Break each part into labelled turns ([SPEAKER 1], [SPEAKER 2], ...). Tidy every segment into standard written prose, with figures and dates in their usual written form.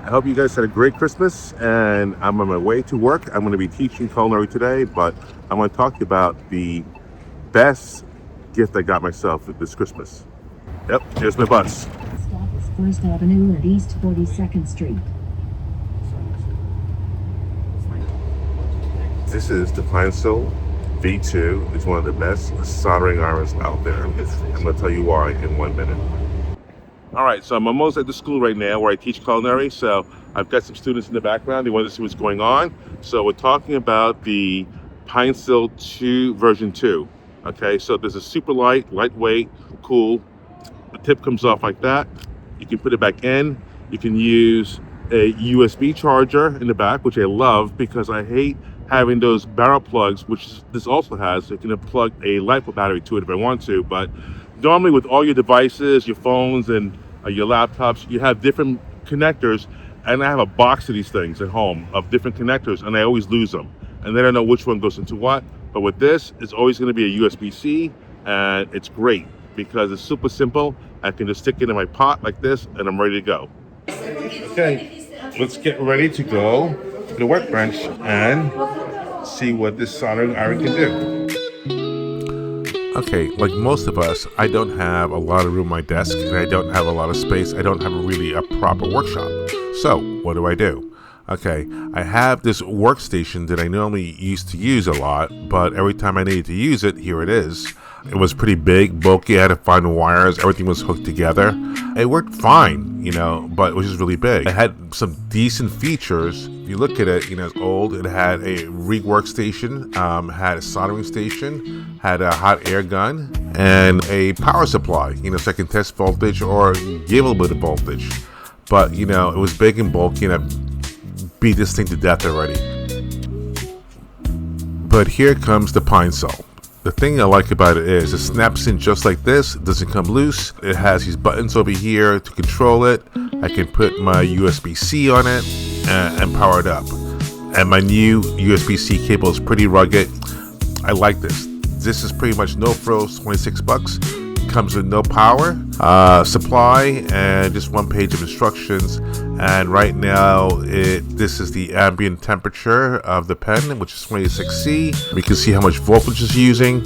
[SPEAKER 1] I hope you guys had a great Christmas, and I'm on my way to work. I'm going to be teaching culinary today, but I want to talk to you about the best gift I got myself this Christmas. Yep, here's my bus.
[SPEAKER 2] Stop is First Avenue and East 42nd Street.
[SPEAKER 1] This is the Pinecil V2. It's one of the best soldering irons out there. I'm going to tell you why in 1 minute. All right, so I'm almost at the school right now where I teach culinary. So I've got some students in the background. They want to see what's going on. So we're talking about the Pinecil 2 version 2. Okay, so this is super lightweight, cool. The tip comes off like that. You can put it back in. You can use a USB charger in the back, which I love because I hate having those barrel plugs, which this also has. You can plug a LiPo battery to it if I want to, but normally with all your devices, your phones and your laptops, you have different connectors, and I have a box of these things at home of different connectors, and I always lose them, and then I don't know which one goes into what. But with this, it's always going to be a USB-C, and it's great because it's super simple. I can just stick it in my pot like this, and I'm ready to go. Okay, let's get ready to go to the workbench and see what this soldering iron can do. Okay, like most of us, I don't have a lot of room on my desk, and I don't have a lot of space. I don't have really a proper workshop. So, what do? Okay, I have this workstation that I normally used to use a lot, but every time I needed to use it, here it is. It was pretty big, bulky. I had to find wires. Everything was hooked together. It worked fine, but it was just really big. It had some decent features. If you look at it, it's old. It had a rig workstation, had a soldering station, had a hot air gun, and a power supply, so I can test voltage or give a little bit of voltage. But, it was big and bulky, and I beat this thing to death already. But here comes the Pinecil. The thing I like about it is it snaps in just like this. It doesn't come loose. It has these buttons over here to control it. I can put my USB-C on it and power it up. And my new USB-C cable is pretty rugged. I like this. This is pretty much no frills, $26. Comes with no power supply and just one page of instructions. And right now this is the ambient temperature of the pen, which is 26C. We can see how much voltage it's using.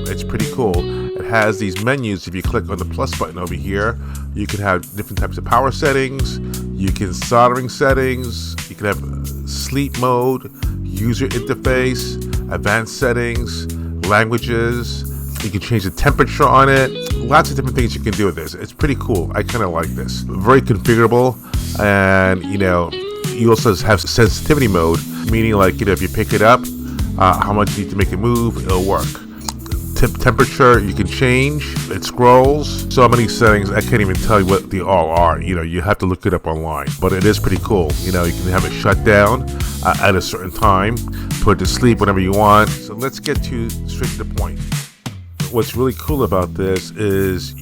[SPEAKER 1] It's pretty cool. It has these menus. If you click on the plus button over here, you can have different types of power settings. You can soldering settings. You can have sleep mode, user interface, advanced settings, languages. You can change the temperature on it. Lots of different things you can do with this. It's pretty cool. I kind of like this. Very configurable. And, you also have sensitivity mode, meaning like, if you pick it up, how much you need to make it move, it'll work. Temperature, you can change. It scrolls. So many settings, I can't even tell you what they all are. You have to look it up online. But it is pretty cool. You can have it shut down at a certain time, put it to sleep whenever you want. So let's get straight to the point. What's really cool about this is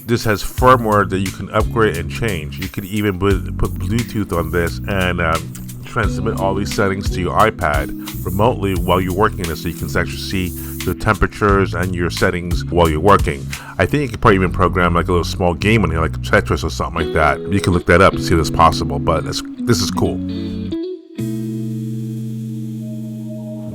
[SPEAKER 1] this has firmware that you can upgrade and change. You can even put Bluetooth on this and transmit all these settings to your iPad remotely while you're working on it, so you can actually see your temperatures and your settings while you're working. I think you could probably even program like a little small game on here, like Tetris or something like that. You can look that up and see if it's possible, but this is cool.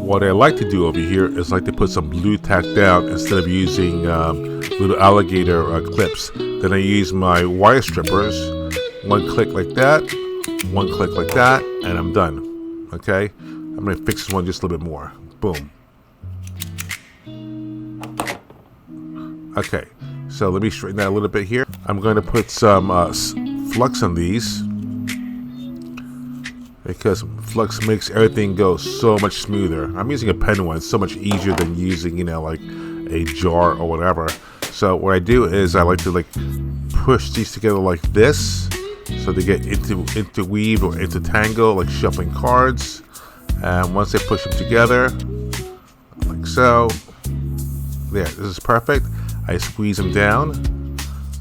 [SPEAKER 1] What I like to do over here is like to put some blue tack down instead of using little alligator clips. Then I use my wire strippers. One click like that, one click like that, and I'm done. Okay? I'm going to fix this one just a little bit more. Boom. Okay, so let me straighten that a little bit here. I'm going to put some flux on these, because flux makes everything go so much smoother. I'm using a pen one. It's so much easier than using, like a jar or whatever. So what I do is I like to push these together like this, so they get interweaved or intertangle, like shuffling cards. And once I push them together, like so, there, this is perfect. I squeeze them down,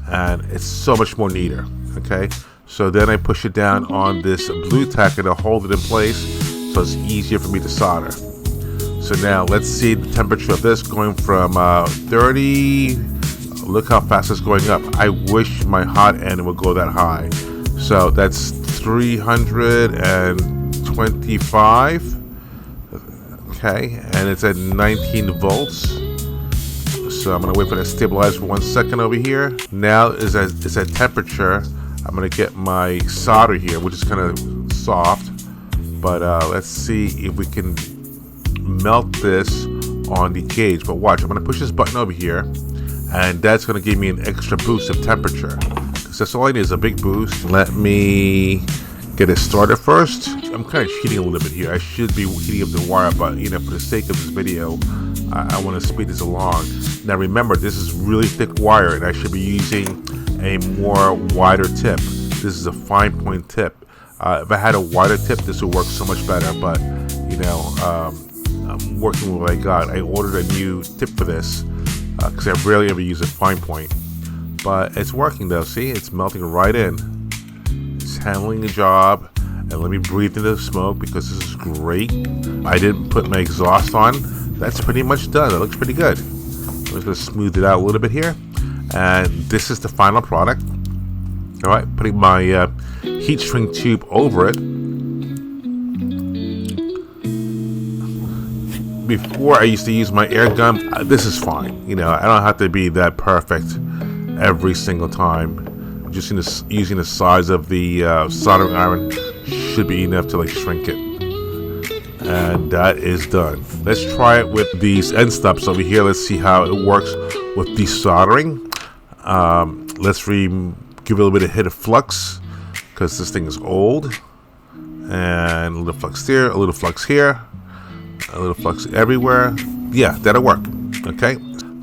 [SPEAKER 1] and it's so much more neater. Okay. So then I push it down on this blue tack and I'll hold it in place so it's easier for me to solder. So now let's see the temperature of this going from 30. Look how fast it's going up. I wish my hot end would go that high. So that's 325. Okay, and it's at 19 volts. So I'm gonna wait for that to stabilize for 1 second over here. Now is at temperature. I'm gonna get my solder here, which is kind of soft, but let's see if we can melt this on the gauge. But watch, I'm gonna push this button over here, and that's gonna give me an extra boost of temperature. So that's all I need is a big boost. Let me get it started first. I'm kind of cheating a little bit here. I should be heating up the wire, but you know, for the sake of this video, I want to speed this along. Now remember, this is really thick wire, and I should be using a more wider tip. This is a fine point tip. If I had a wider tip, this would work so much better, but you know, I'm working with what I got. I ordered a new tip for this because I rarely ever use a fine point, but it's working though. See, it's melting right in. It's handling the job. And let me breathe into the smoke because this is great. I didn't put my exhaust on. That's pretty much done. It looks pretty good. I'm just gonna smooth it out a little bit here. And this is the final product. All right, putting my heat shrink tube over it. Before I used to use my air gun. This is fine. You know, I don't have to be that perfect every single time. Just using the size of the soldering iron should be enough to like shrink it. And that is done. Let's try it with these end stops over here. Let's see how it works with desoldering. Let's give it a little bit of hit of flux because this thing is old. And a little flux there, a little flux here, a little flux everywhere. Yeah, that'll work. Okay.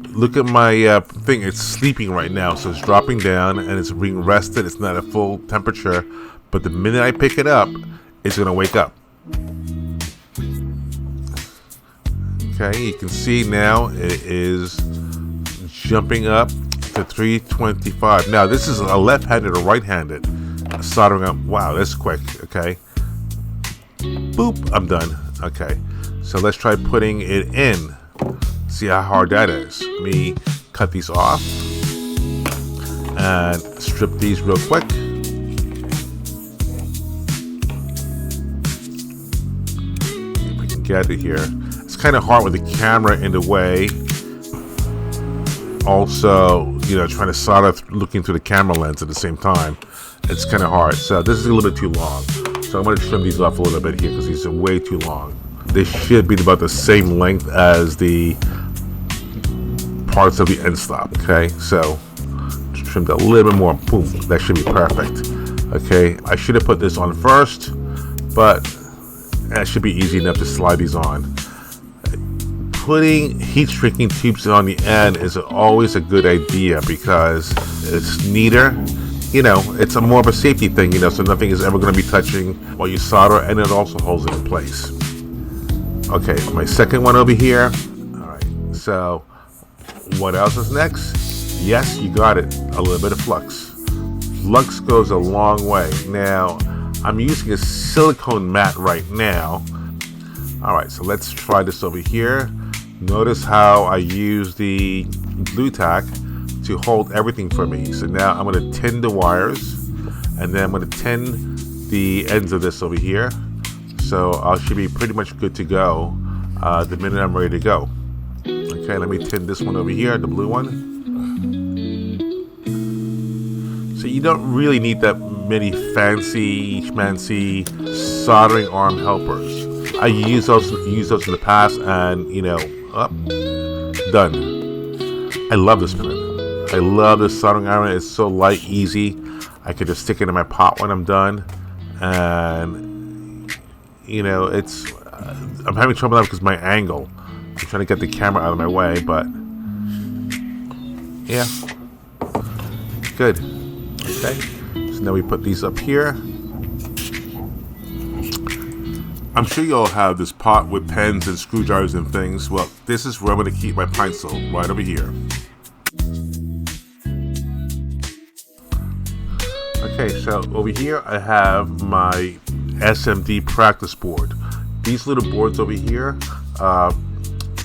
[SPEAKER 1] Look at my thing. It's sleeping right now, so it's dropping down and it's being rested. It's not at full temperature, but the minute I pick it up, it's gonna wake up. Okay, you can see now it is jumping up to 325. Now this is a left-handed or right-handed soldering up. Wow, that's quick. Okay, boop, I'm done. Okay, so let's try putting it in. See how hard that is. Let me cut these off and strip these real quick. If we can get it here. It's kind of hard with the camera in the way. Also, you know, trying to solder looking through the camera lens at the same time. It's kind of hard. So this is a little bit too long. So I'm going to trim these off a little bit here because these are way too long. They should be about the same length as the parts of the end stop. Okay, so trimmed a little bit more. Boom, that should be perfect. Okay, I should have put this on first, but that should be easy enough to slide these on. Putting heat shrinking tubes on the end is always a good idea because it's neater. You know, it's more of a safety thing, you know, so nothing is ever going to be touching while you solder, and it also holds it in place. Okay, my second one over here. All right, so what else is next? Yes, you got it. A little bit of flux. Flux goes a long way. Now, I'm using a silicone mat right now. All right, so let's try this over here. Notice how I use the glue tack to hold everything for me. So now I'm going to tin the wires, and then I'm going to tin the ends of this over here. So I should be pretty much good to go the minute I'm ready to go. Okay, let me tin this one over here, the blue one. So you don't really need that many fancy soldering arm helpers. I use those in the past, and you know, done. I love this pen. I love this soldering iron. It's so light, easy. I could just stick it in my pot when I'm done, and you know, it's I'm having trouble now because my angle. I'm trying to get the camera out of my way, but yeah, good. Okay, so now we put these up here. I'm sure you all have this pot with pens and screwdrivers and things. Well, this is where I'm going to keep my Pinecil, right over here. Okay, so over here I have my SMD Practice board. These little boards over here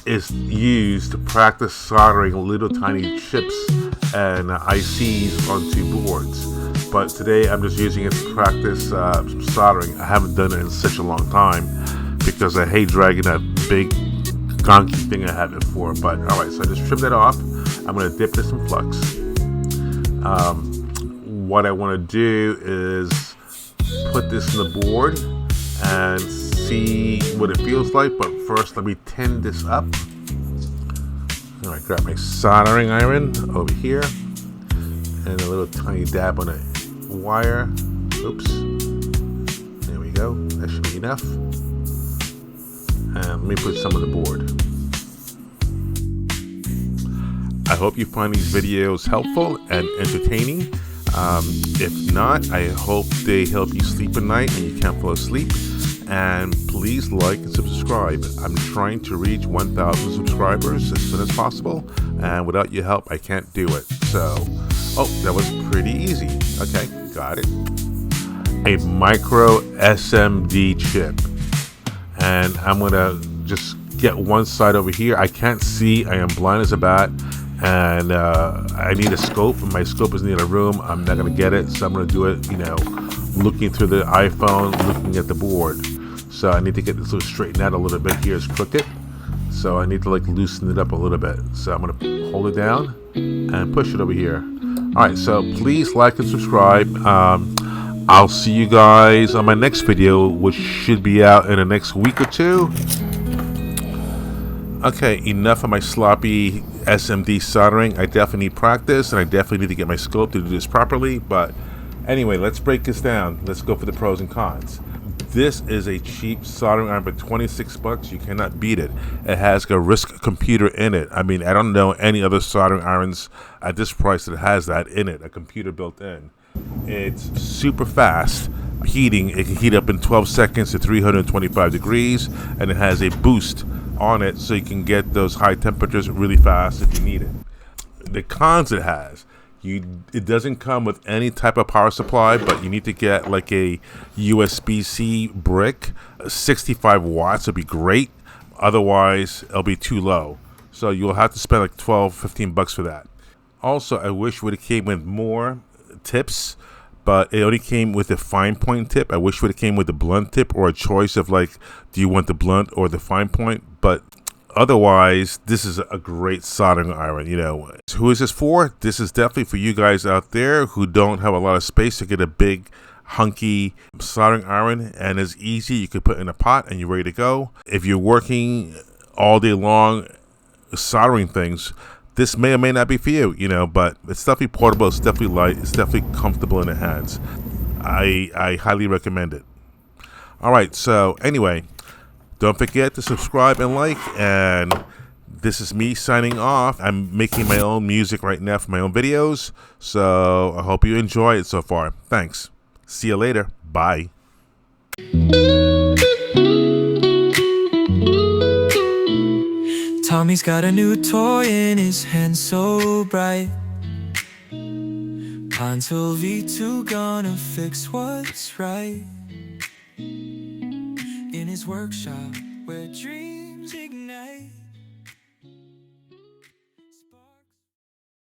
[SPEAKER 1] is used to practice soldering little tiny chips and ICs onto boards. but today I'm just using it to practice some soldering. I haven't done it in such a long time because I hate dragging that big gonky thing I had before. But alright, so I just trimmed that off. I'm going to dip this in flux. What I want to do is put this in the board and see what it feels like, but first let me tin this up. Alright, grab my soldering iron over here and a little tiny dab on a wire. Oops. There we go. That should be enough. And let me put some on the board. I hope you find these videos helpful and entertaining. If not, I hope they help you sleep at night and you can't fall asleep. And please like and subscribe. I'm trying to reach 1,000 subscribers as soon as possible, and without your help I can't do it. So, that was pretty easy. Okay, got it. A micro SMD chip, and I'm gonna just get one side over here. I can't see, I am blind as a bat, and I need a scope, and my scope is near the room. I'm not gonna get it, so I'm gonna do it, looking through the iPhone, looking at the board. So I need to get this little straightened out a little bit. Here it's crooked, so I need to loosen it up a little bit. So I'm gonna hold it down and push it over here. Alright, so please like and subscribe. I'll see you guys on my next video, which should be out in the next week or two. Okay, enough of my sloppy SMD soldering. I definitely need practice, and I definitely need to get my scope to do this properly. But anyway, let's break this down. Let's go for the pros and cons. This is a cheap soldering iron for 26 bucks. You cannot beat it. It has a RISC computer in it. I mean, I don't know any other soldering irons at this price that has that in it, a computer built in. It's super fast heating. It can heat up in 12 seconds to 325 degrees, and it has a boost on it so you can get those high temperatures really fast if you need it. The cons it has: it doesn't come with any type of power supply, but you need to get like a USB-C brick. 65 watts would be great, otherwise it'll be too low, so you'll have to spend like 12-15 bucks for that. Also, I wish it would have came with more tips, but it only came with a fine point tip. I wish it would have came with a blunt tip, or a choice of do you want the blunt or the fine point. But otherwise, this is a great soldering iron. Who is this for? This is definitely for you guys out there who don't have a lot of space to get a big hunky soldering iron, and it's easy. You can put in a pot and you're ready to go. If you're working all day long soldering things, this may or may not be for you, but it's definitely portable, it's definitely light, it's definitely comfortable in the hands. I highly recommend it. Alright, so anyway, don't forget to subscribe and like, and this is me signing off. I'm making my own music right now for my own videos, so I hope you enjoy it so far. Thanks. See you later. Bye.
[SPEAKER 3] Tommy's got a new toy in his hand, so bright. Pinecil V2 gonna fix what's right. In his workshop where dreams ignite.